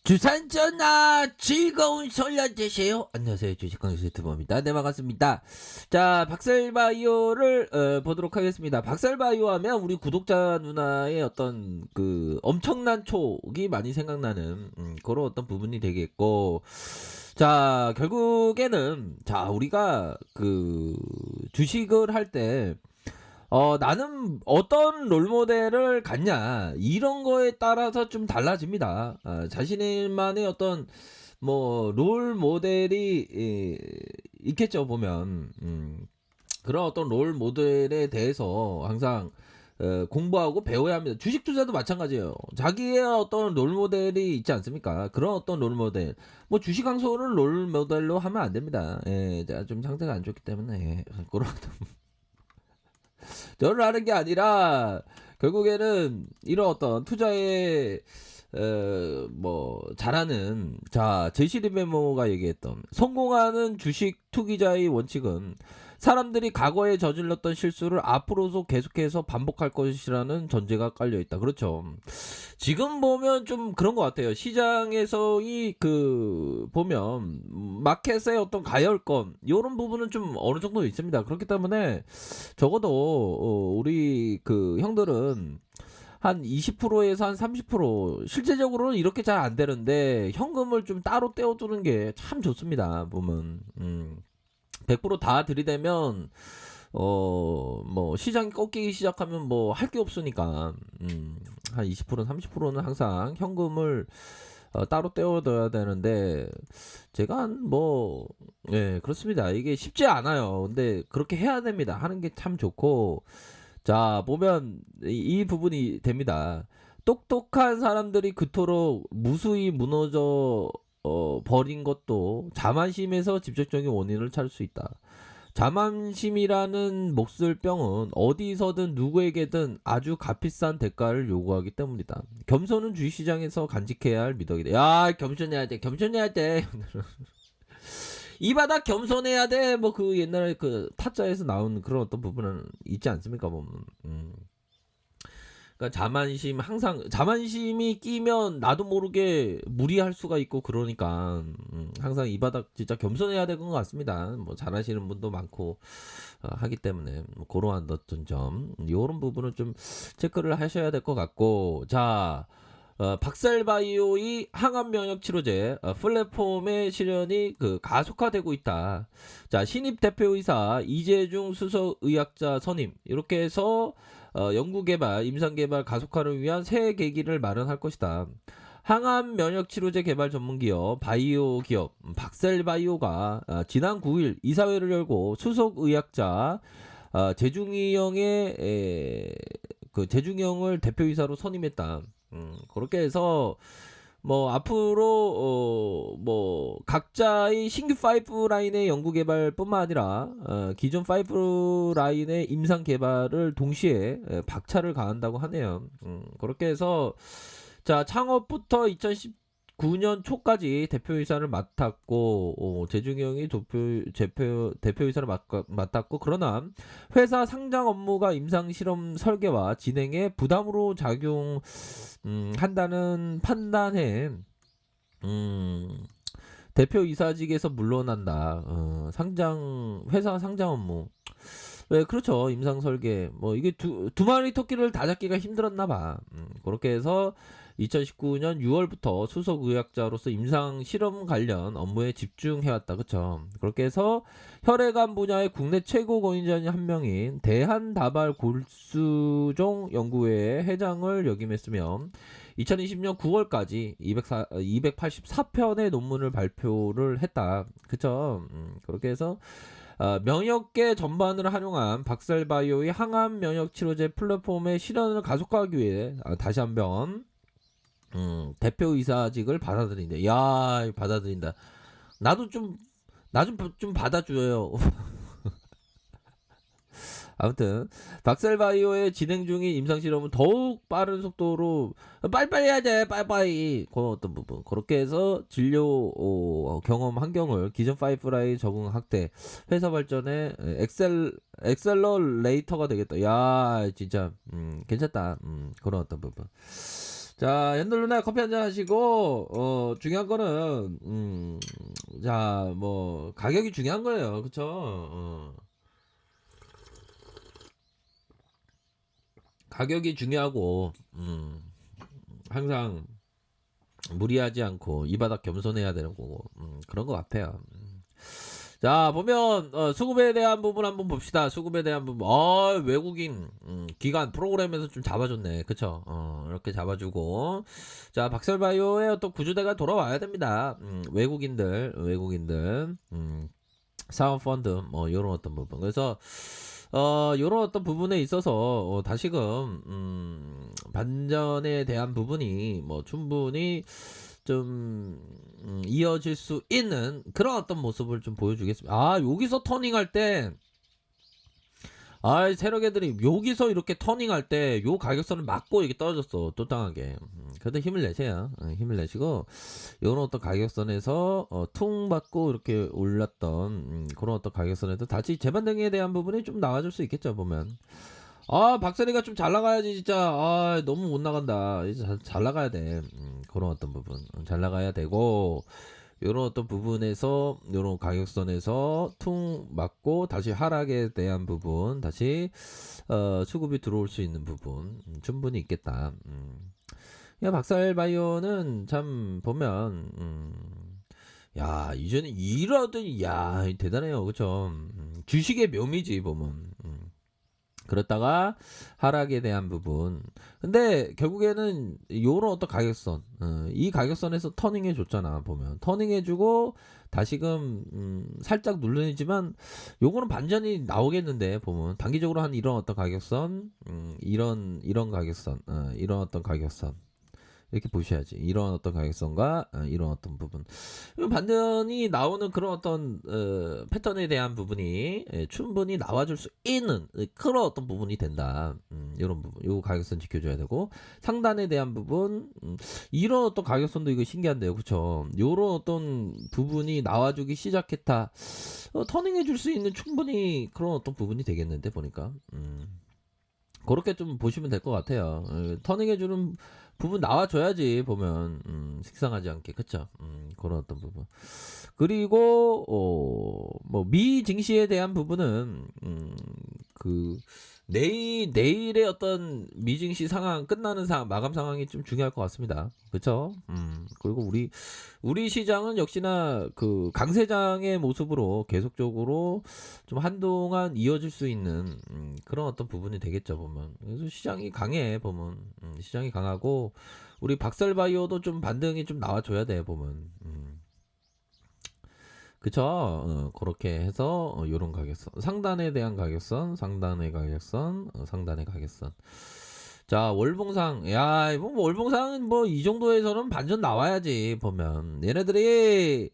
주산 전화 즐거운 설날 되세요. 안녕하세요. 주식광수 유튜버입니다. 네, 반갑습니다. 자, 박살바이오를 보도록 하겠습니다. 박살바이오 하면 우리 구독자 누나의 어떤 그 엄청난 촉이 많이 생각나는 그런 어떤 부분이 되겠고, 자, 결국에는 자, 우리가 그 주식을 할때 나는 어떤 롤모델을 갖냐 이런 거에 따라서 좀 달라집니다. 자신만의 어떤 뭐 롤모델이 있겠죠 보면. 그런 어떤 롤모델에 대해서 항상 공부하고 배워야 합니다. 주식 투자도 마찬가지예요. 자기의 어떤 롤모델이 있지 않습니까? 그런 어떤 롤모델, 뭐 주식 강소를 롤모델로 하면 안 됩니다. 예, 제가 좀 상태가 안 좋기 때문에 그런 저를 하는 게 아니라 결국에는 이런 어떤 투자에 뭐 잘하는, 자, 제시리 메모가 얘기했던 성공하는 주식 투기자의 원칙은 사람들이 과거에 저질렀던 실수를 앞으로도 계속해서 반복할 것이라는 전제가 깔려 있다. 그렇죠. 지금 보면 좀 그런 것 같아요. 시장에서의 그 보면 마켓의 어떤 가열권 이런 부분은 좀 어느 정도 있습니다. 그렇기 때문에 적어도 우리 그 형들은 한 20%에서 한 30%, 실제적으로는 이렇게 잘 안 되는데 현금을 좀 따로 떼어두는 게 참 좋습니다. 보면 100%다 들이대면 뭐 시장이 꺾이기 시작하면 뭐 할 게 없으니까 한 20% 30%는 항상 현금을 따로 떼어둬야 되는데 제가 뭐 예, 그렇습니다. 이게 쉽지 않아요. 근데 그렇게 해야 됩니다. 하는 게 참 좋고, 자, 보면 이 부분이 됩니다. 똑똑한 사람들이 그토록 무수히 무너져 버린 것도 자만심에서 직접적인 원인을 찾을 수 있다. 자만심이라는 몫을 병은 어디서든 누구에게든 아주 값비싼 대가를 요구하기 때문이다. 겸손은 주식시장에서 간직해야 할 미덕이다. 야, 겸손해야 돼. 겸손해야 돼. 이 바닥 겸손해야 돼. 뭐 그 옛날에 그 타짜에서 나온 그런 어떤 부분은 있지 않습니까? 보면. 그러니까 자만심, 항상 자만심이 끼면 나도 모르게 무리할 수가 있고, 그러니까 항상 이 바닥 진짜 겸손해야 될 것 같습니다. 뭐 잘하시는 분도 많고 하기 때문에 뭐 그러한 어떤 점, 이런 부분은 좀 체크를 하셔야 될 것 같고, 자. 박살바이오의 항암 면역 치료제 플랫폼의 실현이 그 가속화되고 있다. 자, 신입 대표이사 이재중 수석 의학자 선임, 이렇게 해서 연구개발, 임상개발 가속화를 위한 새 계기를 마련할 것이다. 항암 면역 치료제 개발 전문 기업 바이오 기업 박셀바이오가 지난 9일 이사회를 열고 수석 의학자 재중이 형의 그 재중이 형을 대표이사로 선임했다. 그렇게 해서 뭐 앞으로 뭐 각자의 신규 파이프라인의 연구 개발뿐만 아니라 기존 파이프라인의 임상 개발을 동시에 박차를 가한다고 하네요. 그렇게 해서 자, 창업부터 2019년 초까지 대표이사를 맡았고, 재중이 형이 대표이사를 맡았고, 그러나 회사 상장 업무가 임상실험 설계와 진행에 부담으로 작용 한다는 판단에 대표이사직에서 물러난다. 회사 상장 업무. 네, 그렇죠. 임상 설계. 뭐 이게 두 마리 토끼를 다 잡기가 힘들었나 봐. 그렇게 해서 2019년 6월부터 수석 의학자로서 임상 실험 관련 업무에 집중해왔다. 그쵸? 그렇게 해서 혈액암 분야의 국내 최고 권위자인 한 명인 대한다발 골수종 연구회의 회장을 역임했으며 2020년 9월까지 284편의 논문을 발표를 했다. 그쵸? 그렇게 해서 면역계 전반을 활용한 박살바이오의 항암 면역 치료제 플랫폼의 실현을 가속화하기 위해 다시 한번 대표이사직을 받아들인다. 야, 받아들인다. 나도 좀, 나 좀 받아줘요. 아무튼 박셀바이오의 진행 중인 임상실험은 더욱 빠른 속도로 빨리빨리 해야 돼. 빨리빨리. 그 어떤 부분 그렇게 해서 진료 경험 환경을 기존 파이프라인 적응 확대, 회사 발전에 엑셀러레이터가 되겠다. 야, 진짜 괜찮다. 그런 어떤 부분. 자, 현들 누나 커피 한잔 하시고, 중요한 거는, 자, 뭐, 가격이 중요한 거예요. 그쵸? 가격이 중요하고, 항상 무리하지 않고, 이 바닥 겸손해야 되는 거고, 그런 것 같아요. 자, 보면, 수급에 대한 부분 한번 봅시다. 수급에 대한 부분. 외국인, 기관, 프로그램에서 좀 잡아줬네. 그쵸? 이렇게 잡아주고. 자, 박설바이오의 어떤 구조대가 돌아와야 됩니다. 외국인들, 사은펀드, 뭐, 요런 어떤 부분. 그래서, 요런 어떤 부분에 있어서, 다시금, 반전에 대한 부분이, 뭐, 충분히, 좀 이어질 수 있는 그런 어떤 모습을 좀 보여주겠습니다. 여기서 터닝할 때, 세력 애들이 여기서 이렇게 터닝할 때 요 가격선을 맞고 이렇게 떨어졌어. 또 땅하게. 그래도 힘을 내세요. 힘을 내시고 요런 어떤 가격선에서 퉁 받고 이렇게 올랐던 그런 어떤 가격선에서 다시 재반등에 대한 부분이 좀 나와줄 수 있겠죠, 보면. 박세리가 좀 잘 나가야지, 진짜. 너무 못 나간다. 이제 잘 나가야 돼. 그런 어떤 부분. 잘 나가야 되고, 요런 어떤 부분에서, 요런 가격선에서 퉁 맞고, 다시 하락에 대한 부분, 다시, 수급이 들어올 수 있는 부분, 충분히 있겠다. 야, 박살바이오는 참, 보면, 야, 이제는 이러더니, 야, 대단해요. 그쵸? 주식의 묘미지, 보면. 그렇다가 하락에 대한 부분. 근데 결국에는 요런 어떤 가격선, 이 가격선에서 터닝해 줬잖아, 보면. 터닝해 주고 다시금 살짝 눌리지만 요거는 반전이 나오겠는데, 보면. 단기적으로 한 이런 어떤 가격선, 이런 가격선, 이런 어떤 가격선. 이렇게 보셔야지. 이런 어떤 가격선과 이런 어떤 부분. 반전이 나오는 그런 어떤 패턴에 대한 부분이 충분히 나와줄 수 있는 그런 어떤 부분이 된다. 이런 부분, 요 가격선 지켜줘야 되고 상단에 대한 부분, 이런 어떤 가격선도 이거 신기한데요, 그쵸? 요런 어떤 부분이 나와주기 시작했다. 터닝해줄 수 있는 충분히 그런 어떤 부분이 되겠는데 보니까. 그렇게 좀 보시면 될 것 같아요. 터닝해주는 부분 나와줘야지, 보면. 식상하지 않게. 그쵸? 그런 어떤 부분. 그리고, 뭐, 미 증시에 대한 부분은, 그, 내일의 어떤 미 증시 상황, 끝나는 마감 상황이 좀 중요할 것 같습니다. 그쵸? 그리고 우리 시장은 역시나 그 강세장의 모습으로 계속적으로 좀 한동안 이어질 수 있는 그런 어떤 부분이 되겠죠, 보면. 그래서 시장이 강해, 보면. 시장이 강하고 우리 박살바이오도 좀 반등이 좀 나와줘야 돼, 보면. 그쵸? 그렇게 해서 요런 가격선, 상단에 대한 가격선, 상단의 가격선, 상단의 가격선. 자, 월봉상. 야, 뭐 월봉상은 뭐 이 정도에서는 반전 나와야지, 보면. 얘네들이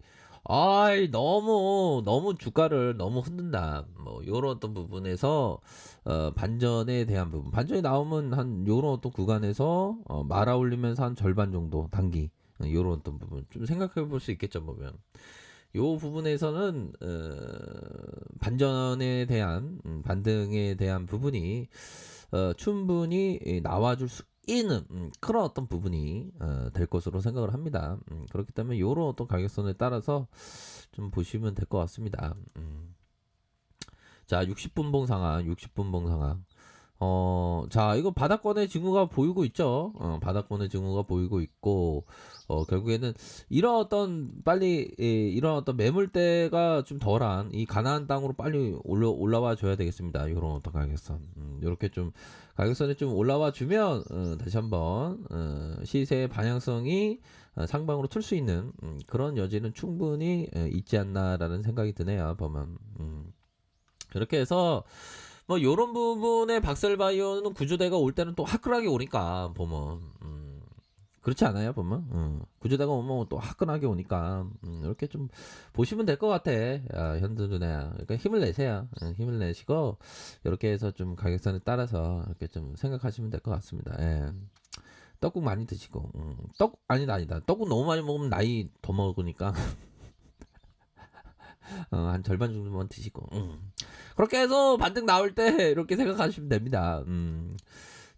너무 주가를 너무 흔든다. 뭐 요런 어떤 부분에서 반전에 대한 부분. 반전이 나오면 한 요런 어떤 구간에서 말아 올리면서 한 절반 정도 단기. 요런 어떤 부분 좀 생각해 볼 수 있겠죠, 보면. 요 부분에서는 반전에 대한 반등에 대한 부분이 충분히 나와줄 수 있는 그런 어떤 부분이 될 것으로 생각을 합니다. 그렇기 때문에 이런 어떤 가격선에 따라서 좀 보시면 될 것 같습니다. 자, 60분봉 상황, 60분봉 상황. 자, 이거 바닥권의 징후가 보이고 있죠. 바닥권의 징후가 보이고 있고, 결국에는 이런 어떤 이런 어떤 매물대가 좀 덜한 이 가나안 땅으로 빨리 올라와 줘야 되겠습니다. 이런 어떤 가격선. 이렇게 좀 가격선이 좀 올라와 주면, 다시 한번, 시세의 방향성이 상방으로 틀 수 있는, 그런 여지는 충분히 있지 않나라는 생각이 드네요, 보면. 그렇게 해서, 뭐 요런 부분에 박셀바이오는 구조대가 올 때는 또 화끈하게 오니까 보면 그렇지 않아요, 보면. 구조대가 오면 또 화끈하게 오니까 이렇게 좀 보시면 될 것 같아. 야, 현드 누나야. 그러니까 힘을 내세요. 힘을 내시고 이렇게 해서 좀 가격선에 따라서 이렇게 좀 생각하시면 될 것 같습니다. 예. 떡국 많이 드시고 떡 아니다. 떡국 너무 많이 먹으면 나이 더 먹으니까 한 절반 정도만 드시고 그렇게 해서 반등 나올 때 이렇게 생각하시면 됩니다.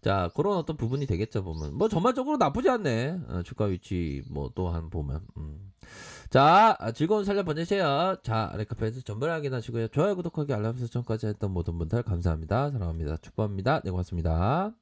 자, 그런 어떤 부분이 되겠죠, 보면. 뭐 전반적으로 나쁘지 않네. 주가 위치 뭐 또 한 보면. 자, 즐거운 설렘 보내세요. 자, 아래카페에서 전부 확인하시고요. 좋아요, 구독하기, 알람 설정까지 했던 모든 분들 감사합니다. 사랑합니다. 축복합니다. 네, 고맙습니다.